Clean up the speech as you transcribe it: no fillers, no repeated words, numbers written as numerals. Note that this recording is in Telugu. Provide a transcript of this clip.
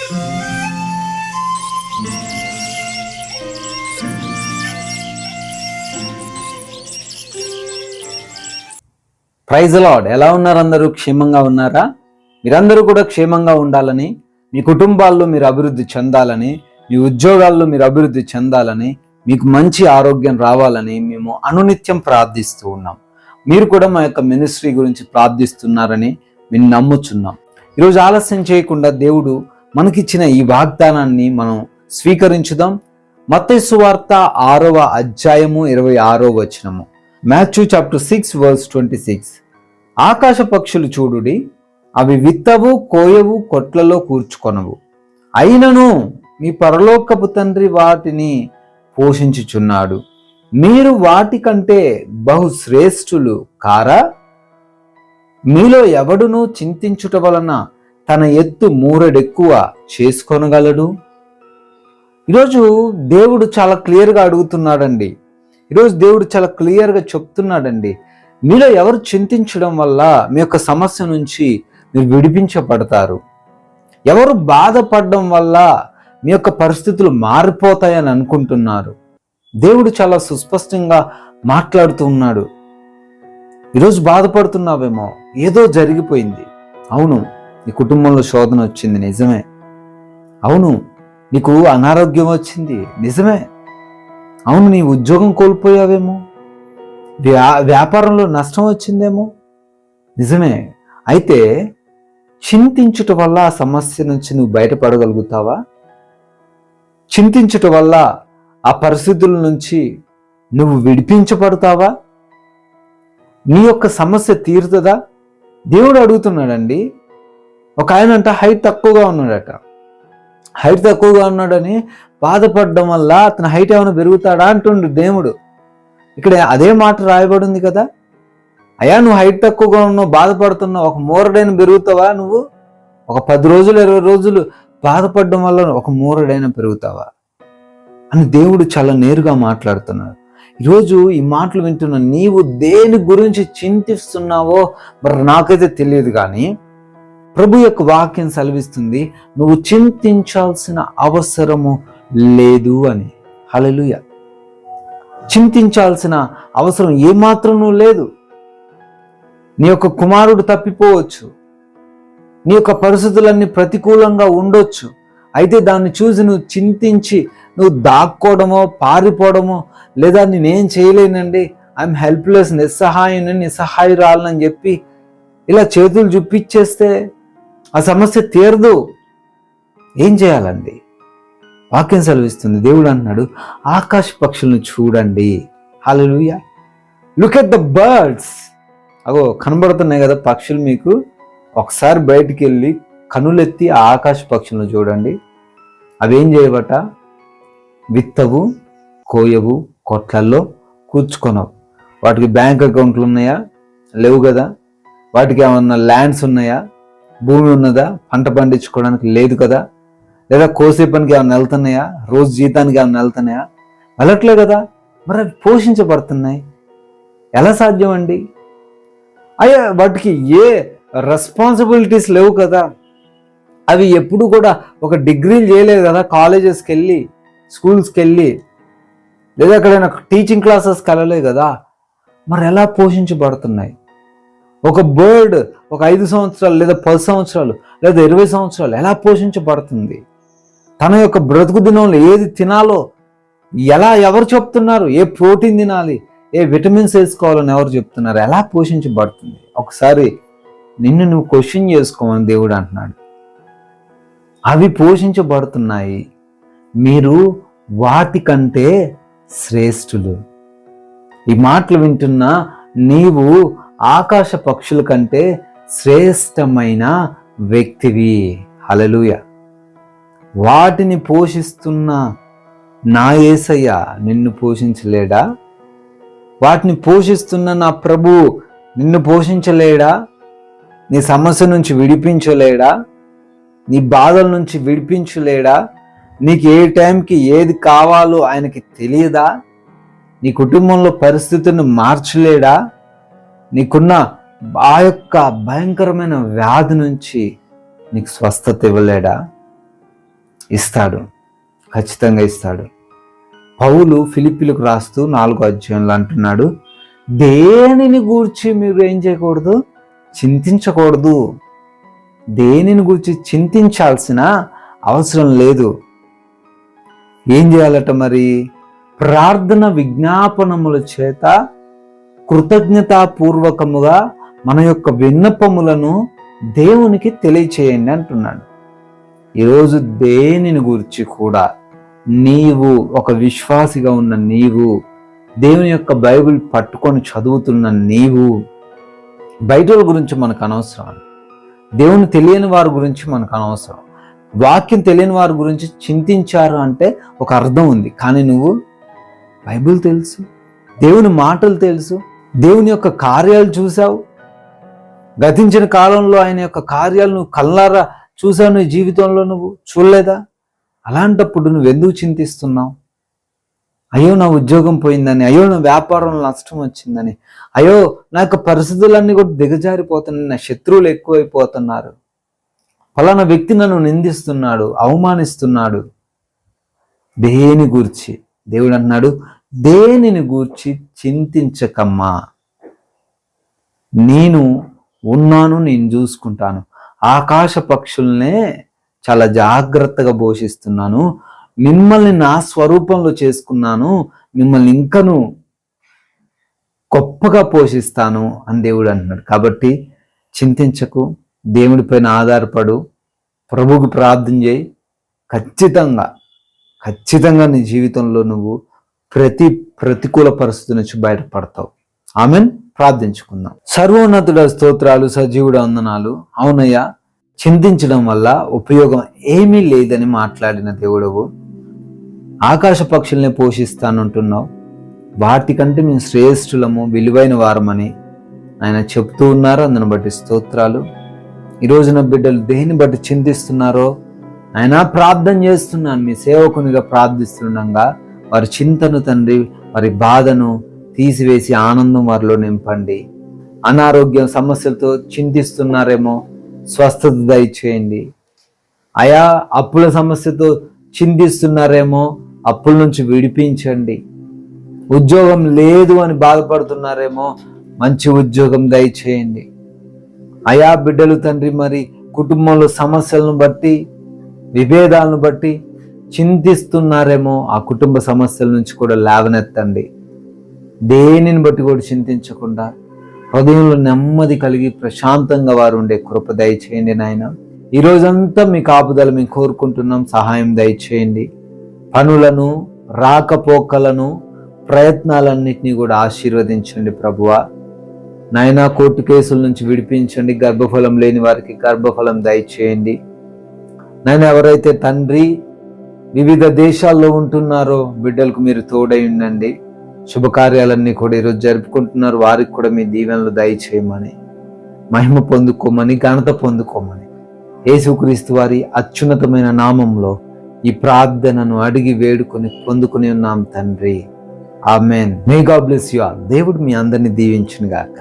Praise the lord. ఎలా ఉన్నారు? అందరూ క్షేమంగా ఉన్నారా? మీరందరూ కూడా క్షేమంగా ఉండాలని, మీ కుటుంబాల్లో మీరు అభివృద్ధి చెందాలని, మీ ఉద్యోగాల్లో మీరు అభివృద్ధి చెందాలని, మీకు మంచి ఆరోగ్యం రావాలని మేము అనునిత్యం ప్రార్థిస్తూ ఉన్నాం. మీరు కూడా మా యొక్క మినిస్ట్రీ గురించి ప్రార్థిస్తున్నారని మేము నమ్ముచున్నాం. ఈరోజు ఆలస్యం చేయకుండా దేవుడు మనకిచ్చిన ఈ వాగ్దానాన్ని మనం స్వీకరించుదాం. మత్తయి సువార్త 6వ అధ్యాయము 26వ వచనము. Matthew chapter 6 verse 26. ఆకాశ పక్షులు చూడుడి, అవి విత్తవు, కోయవు, కొట్లలో కూర్చుకొనవు, అయినను మీ పరలోకపు తండ్రి వాటిని పోషించుచున్నాడు. మీరు వాటికంటే బహు శ్రేష్ఠులు కారా? మీలో ఎవడునూ చింతించుట వలన తన ఎత్తు మూరెడెక్కువ చేసుకొనగలడు? ఈరోజు దేవుడు చాలా క్లియర్గా అడుగుతున్నాడండి. ఈరోజు దేవుడు చాలా క్లియర్గా చెప్తున్నాడండి, మీలో ఎవరు చింతించడం వల్ల మీ యొక్క సమస్య నుంచి మీరు విడిపించబడతారు, ఎవరు బాధపడడం వల్ల మీ యొక్క పరిస్థితులు మారిపోతాయని అనుకుంటున్నారు. దేవుడు చాలా సుస్పష్టంగా మాట్లాడుతూ ఉన్నాడు. ఈరోజు బాధపడుతున్నావేమో, ఏదో జరిగిపోయింది. అవును, నీ కుటుంబంలో శోధన వచ్చింది, నిజమే. అవును, నీకు అనారోగ్యం వచ్చింది, నిజమే. అవును, నీ ఉద్యోగం కోల్పోయావేమో, వ్యాపారంలో నష్టం వచ్చిందేమో, నిజమే. అయితే చింతించుట వల్ల ఆ సమస్య నుంచి నువ్వు బయటపడగలుగుతావా? చింతించుట వల్ల ఆ పరిస్థితుల నుంచి నువ్వు విడిపించబడతావా? నీ యొక్క సమస్య తీరుతుందా? దేవుడు అడుగుతున్నాడండి. ఒక ఆయన అంట హైట్ తక్కువగా ఉన్నాడట. హైట్ తక్కువగా ఉన్నాడని బాధపడడం వల్ల అతని హైట్ ఏమైనా పెరుగుతాడా అంటుండు దేవుడు. ఇక్కడ అదే మాట రాయబడింది కదా. అయ్యా, నువ్వు హైట్ తక్కువగా ఉన్నావు, బాధపడుతున్నావు, ఒక మూరడైన పెరుగుతావా? నువ్వు ఒక 10 రోజులు 20 రోజులు బాధపడడం వల్ల ఒక మూరడైన పెరుగుతావా అని దేవుడు చాలా నేరుగా మాట్లాడుతున్నాడు. ఈరోజు ఈ మాటలు వింటున్న నీవు దేని గురించి చింతిస్తున్నావో మరి నాకైతే తెలియదు, కానీ ప్రభు యొక్క వాక్యం సెలవిస్తుంది, నువ్వు చింతించాల్సిన అవసరము లేదు అని. హల్లెలూయా. చింతించాల్సిన అవసరం ఏమాత్రం లేదు. నీ యొక్క కుమారుడు తప్పిపోవచ్చు, నీ యొక్క పరిస్థితులన్నీ ప్రతికూలంగా ఉండొచ్చు. అయితే దాన్ని చూసి నువ్వు చింతించి నువ్వు దాక్కోవడమో, పారిపోవడమో, లేదా నేనేం చేయలేనండి, ఐఎమ్ హెల్ప్లెస్, నిస్సహాయురాలని చెప్పి ఇలా చేతులు చూపించేస్తే ఆ సమస్య తీరదు. ఏం చేయాలండి? వాక్యం సెలవిస్తుంది. దేవుడు అంటున్నాడు, ఆకాశ పక్షులను చూడండి. Hallelujah. Look at the birds. అగో కనబడుతున్నాయి కదా పక్షులు మీకు. ఒకసారి బయటికి వెళ్ళి కనులెత్తి ఆ ఆకాశ పక్షులను చూడండి. అవేం చేయబట? విత్తవు, కోయవు, కొట్లల్లో కూర్చుకొనవు. వాటికి బ్యాంక్ అకౌంట్లు ఉన్నాయా? లేవు కదా. వాటికి ఏమన్నా ల్యాండ్స్ ఉన్నాయా? భూమి ఉన్నదా? పంట పండించుకోవడానికి లేదు కదా. లేదా కోసే పనికి ఏమైనా వెళ్తున్నాయా? రోజు జీతానికి ఏమైనా వెళ్తున్నాయా? వెళ్ళట్లే కదా. మరి అవి పోషించబడుతున్నాయి. ఎలా సాధ్యం అండి? అయ్యా, వాటికి ఏ రెస్పాన్సిబిలిటీస్ లేవు కదా. అవి ఎప్పుడు కూడా ఒక డిగ్రీలు చేయలేదు కదా, కాలేజెస్కి వెళ్ళి, స్కూల్స్కి వెళ్ళి, లేదా ఎక్కడైనా టీచింగ్ క్లాసెస్కి వెళ్ళలేదు కదా. మరి ఎలా పోషించబడుతున్నాయి? ఒక బర్డ్ ఒక 5 సంవత్సరాలు లేదా 10 సంవత్సరాలు లేదా 20 సంవత్సరాలు ఎలా పోషించబడుతుంది? తన యొక్క బ్రతుకు దినంలో ఏది తినాలో ఎవరు చెప్తున్నారు? ఏ ప్రోటీన్ తినాలి, ఏ విటమిన్స్ వేసుకోవాలని ఎవరు చెప్తున్నారు? ఎలా పోషించబడుతుంది? ఒకసారి నిన్ను నువ్వు క్వశ్చన్ చేసుకోమని దేవుడు అంటున్నాడు. అవి పోషించబడుతున్నాయి, మీరు వాటికంటే శ్రేష్ఠులు. ఈ మాటలు వింటున్న నీవు ఆకాశ పక్షుల కంటే శ్రేష్టమైన వ్యక్తివి. హల్లెలూయా. వాటిని పోషిస్తున్న నా యేసయ్య నిన్ను పోషించలేడా? వాటిని పోషిస్తున్న నా ప్రభు నిన్ను పోషించలేడా? నీ సమస్య నుంచి విడిపించలేడా? నీ బాధల నుంచి విడిపించలేడా? నీకు ఏ టైంకి ఏది కావాలో ఆయనకి తెలియదా? నీ కుటుంబంలో పరిస్థితిని మార్చలేడా? నీకున్న ఆ యొక్క భయంకరమైన వ్యాధి నుంచి నీకు స్వస్థత ఇవ్వలేడా? ఇస్తాడు, ఖచ్చితంగా ఇస్తాడు. పౌలు ఫిలిప్పీలకు రాస్తూ 4వ అధ్యాయంలో అంటున్నాడు, దేనిని గూర్చి మీరు ఏం చేయకూడదు, చింతించకూడదు. దేనిని గూర్చి చింతించాల్సిన అవసరం లేదు. ఏం చేయాలట మరి? ప్రార్థన విజ్ఞాపనముల చేత కృతజ్ఞతాపూర్వకముగా మన యొక్క విన్నపములను దేవునికి తెలియచేయండి అంటున్నాడు. ఈరోజు దేనిని గురించి కూడా నీవు, ఒక విశ్వాసిగా ఉన్న నీవు, దేవుని యొక్క బైబిల్ పట్టుకొని చదువుతున్న నీవు, బయట గురించి మనకు అనవసరం, దేవుని తెలియని వారి గురించి మనకు అనవసరం. వాక్యం తెలియని వారి గురించి చింతించారు అంటే ఒక అర్థం ఉంది. కానీ నువ్వు బైబిల్ తెలుసు, దేవుని మాటలు తెలుసు, దేవుని యొక్క కార్యాలు చూసావు, గతించిన కాలంలో ఆయన యొక్క కార్యాలు నువ్వు కళ్ళారా చూసావు, నీ జీవితంలో నువ్వు చూడలేదా? అలాంటప్పుడు నువ్వు ఎందుకు చింతిస్తున్నావు? అయ్యో నా ఉద్యోగం పోయిందని, అయ్యో నా వ్యాపారంలో నష్టం వచ్చిందని, అయ్యో నా యొక్క పరిస్థితులన్నీ కూడా దిగజారిపోతున్నాయి, నా శత్రువులు ఎక్కువైపోతున్నారు, ఫలానా వ్యక్తి నన్ను నిందిస్తున్నాడు, అవమానిస్తున్నాడు. దేని గూర్చి దేవుడు అన్నాడు, దేనిని గూర్చి చింతించకమ్మా, నేను ఉన్నాను, నేను చూసుకుంటాను. ఆకాశ పక్షుల్నే చాలా జాగ్రత్తగా పోషిస్తున్నాను, మిమ్మల్ని నా స్వరూపంలో చేసుకున్నాను, మిమ్మల్ని ఇంకను గొప్పగా పోషిస్తాను అని దేవుడు అంటున్నాడు. కాబట్టి చింతించకు, దేవుడిపైన ఆధారపడు, ప్రభువుకు ప్రార్థన చేయి. ఖచ్చితంగా నీ జీవితంలో నువ్వు ప్రతికూల పరిస్థితి నుంచి బయటపడతావు. ఆమెన్. ప్రార్థించుకుందాం. సర్వోన్నతుడ స్తోత్రాలు, సజీవుడ వందనాలు. అవునయ్యా, చింతించడం వల్ల ఉపయోగం ఏమీ లేదని మాట్లాడిన దేవుడవు. ఆకాశ పక్షుల్ని పోషిస్తానంటున్నావు, వాటికంటే మేము శ్రేష్ఠులము, విలువైన వారమని ఆయన చెప్తూ ఉన్నారు. అందును బట్టి స్తోత్రాలు. ఈరోజున బిడ్డలు దేని బట్టి చింతిస్తున్నారో ఆయన ప్రార్థన చేస్తున్నాను, మీ సేవకునిగా ప్రార్థిస్తుండగా వారి చింతను తండ్రి, వారి బాధను తీసివేసి ఆనందం వారిలో నింపండి. అనారోగ్య సమస్యలతో చింతిస్తున్నారేమో, స్వస్థత దయచేయండి. ఆయా అప్పుల సమస్యతో చింతిస్తున్నారేమో, అప్పుల నుంచి విడిపించండి. ఉద్యోగం లేదు అని బాధపడుతున్నారేమో, మంచి ఉద్యోగం దయచేయండి. ఆయా బిడ్డలు తండ్రి మరి కుటుంబంలో సమస్యలను బట్టి, విభేదాలను బట్టి చింతిస్తున్నారేమో, ఆ కుటుంబ సమస్యల నుంచి కూడా లేవనెత్తండి. దేనిని బట్టి కూడా చింతించకుండా హృదయంలో నెమ్మది కలిగి ప్రశాంతంగా వారు ఉండే కృప దయచేయండి నాయన. ఈరోజంతా మీ కాపుదల మేము కోరుకుంటున్నాం, సహాయం దయచేయండి. పనులను, రాకపోకలను, ప్రయత్నాలన్నింటినీ కూడా ఆశీర్వదించండి ప్రభువా. నాయనా, కోర్టు కేసుల నుంచి విడిపించండి. గర్భఫలం లేని వారికి గర్భఫలం దయచేయండి. నాయన, ఎవరైతే తండ్రి వివిధ దేశాల్లో ఉంటున్నారో బిడ్డలకు మీరు తోడై ఉండండి. శుభకార్యాలన్నీ కూడా ఈరోజు జరుపుకుంటున్నారు, వారికి కూడా మీ దీవెనలు దయచేయమని, మహిమ పొందుకోమని, ఘనత పొందుకోమని యేసుక్రీస్తు వారి అత్యున్నతమైన నామంలో ఈ ప్రార్థనను అడిగి వేడుకొని పొందుకుని ఉన్నాం తండ్రి. Amen. May God bless you all. దేవుడు మీ అందరిని దీవించును గాక.